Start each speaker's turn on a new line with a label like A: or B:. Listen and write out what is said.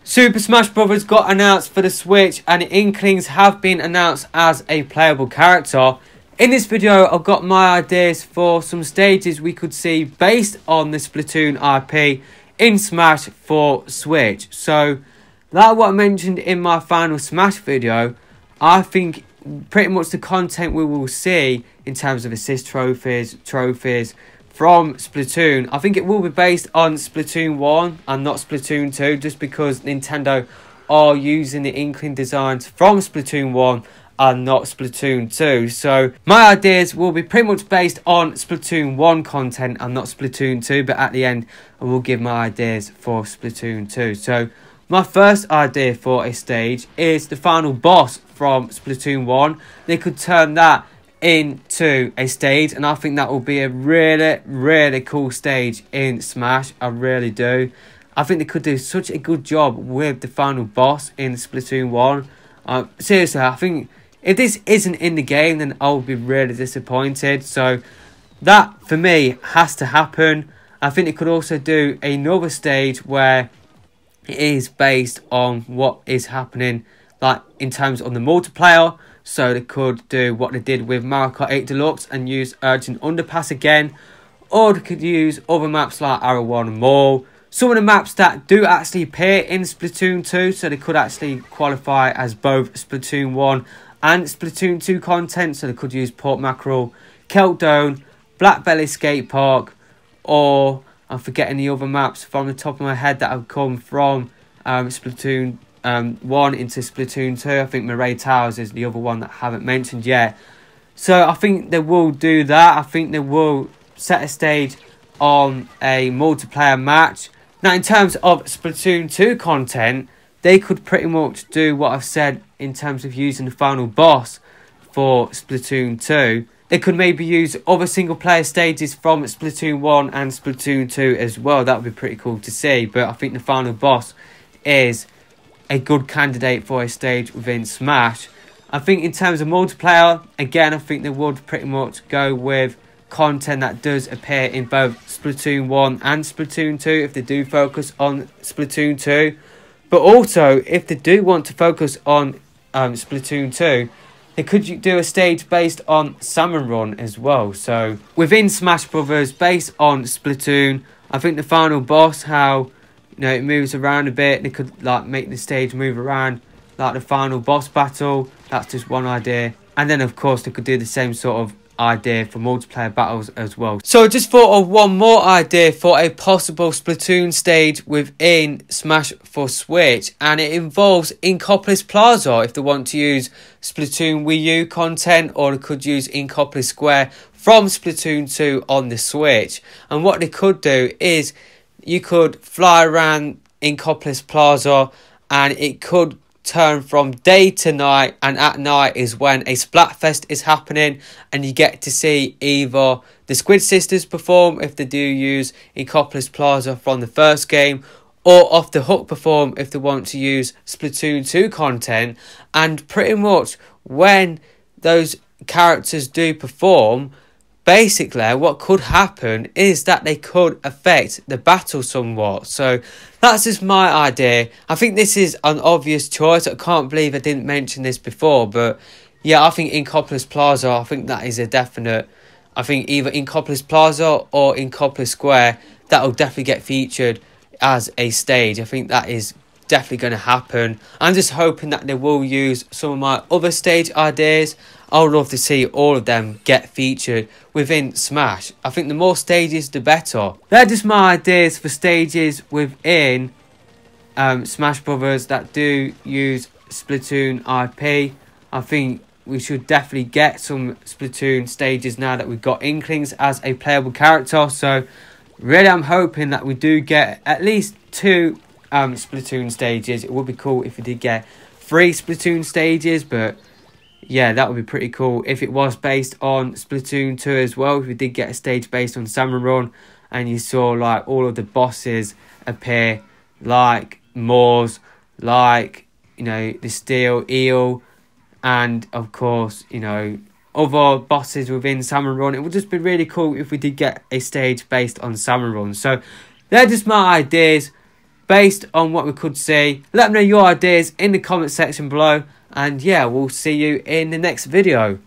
A: Super Smash Bros. Got announced for the Switch, and the Inklings have been announced as a playable character. In this video, I've got my ideas for some stages we could see based on the Splatoon IP in Smash for Switch. So, like what I mentioned in my final Smash video, I think pretty much the content we will see in terms of assist trophies from Splatoon, I think it will be based on Splatoon 1 and not Splatoon 2, just because Nintendo are using the Inkling designs from Splatoon 1 and not Splatoon 2. So my ideas will be pretty much based on Splatoon 1 content and not Splatoon 2, but at the end I will give my ideas for Splatoon 2. So my first idea for a stage is the final boss from Splatoon 1. They could turn that into a stage, and I think that will be a really cool stage in Smash. I really do. I think they could do such a good job with the final boss in Splatoon 1. Seriously, I think if this isn't in the game, then I'll be really disappointed. So that for me has to happen. I think they could also do another stage where it is based on what is happening, like in terms of the multiplayer. So they could do what they did with Mario Kart 8 Deluxe and use Urgent Underpass again. Or they could use other maps like Arrow 1 Mall. Some of the maps that do actually appear in Splatoon 2. So they could actually qualify as both Splatoon 1 and Splatoon 2 content. So they could use Port Mackerel, Keltdown, Black Belly Skate Park. Or I'm forgetting the other maps from the top of my head that have come from Splatoon 1 into Splatoon 2. I think Murray Towers is the other one that I haven't mentioned yet. So I think they will do that. I think they will set a stage on a multiplayer match. Now in terms of Splatoon 2 content, they could pretty much do what I've said in terms of using the final boss for Splatoon 2. They could maybe use other single player stages from Splatoon 1 and Splatoon 2 as well. That would be pretty cool to see. But I think the final boss is a good candidate for a stage within Smash. I think in terms of multiplayer, again, I think they would pretty much go with content that does appear in both Splatoon 1 and Splatoon 2 if they do focus on Splatoon 2. But also, if they do want to focus on Splatoon 2, they could do a stage based on Salmon Run as well. So within Smash Brothers, based on Splatoon, I think the final boss, how it moves around a bit. They could like make the stage move around like the final boss battle. That's just one idea. And then of course they could do the same sort of idea for multiplayer battles as well. So I just thought of one more idea for a possible Splatoon stage within Smash for Switch, and it involves Inkopolis Plaza if they want to use Splatoon Wii U content, or they could use Inkopolis Square from Splatoon 2 on the Switch. And what they could do is you could fly around Inkopolis Plaza and it could turn from day to night, and at night is when a Splatfest is happening, and you get to see either the Squid Sisters perform if they do use Inkopolis Plaza from the first game, or Off the Hook perform if they want to use Splatoon 2 content. And pretty much when those characters do perform, basically what could happen is that they could affect the battle somewhat. So that's just my idea. I think this is an obvious choice. I can't believe I didn't mention this before, but yeah, I think Inkopolis Plaza, I think that is a definite. I think either Inkopolis Plaza or Inkopolis Square, that will definitely get featured as a stage. I think that is definitely going to happen. I'm just hoping that they will use some of my other stage ideas. I would love to see all of them get featured within Smash. I think the more stages, the better. They're just my ideas for stages within Smash Brothers that do use Splatoon IP. I think we should definitely get some Splatoon stages now that we've got Inklings as a playable character. So really, I'm hoping that we do get at least 2 Splatoon stages. It would be cool if we did get 3 Splatoon stages, but yeah, that would be pretty cool if it was based on Splatoon 2 as well. If we did get a stage based on Salmon Run and you saw like all of the bosses appear, like Moors, like the Steel Eel, and of course other bosses within Salmon Run. It would just be really cool if we did get a stage based on Salmon Run. So they're just my ideas based on what we could see. Let me know your ideas in the comment section below, and yeah, we'll see you in the next video.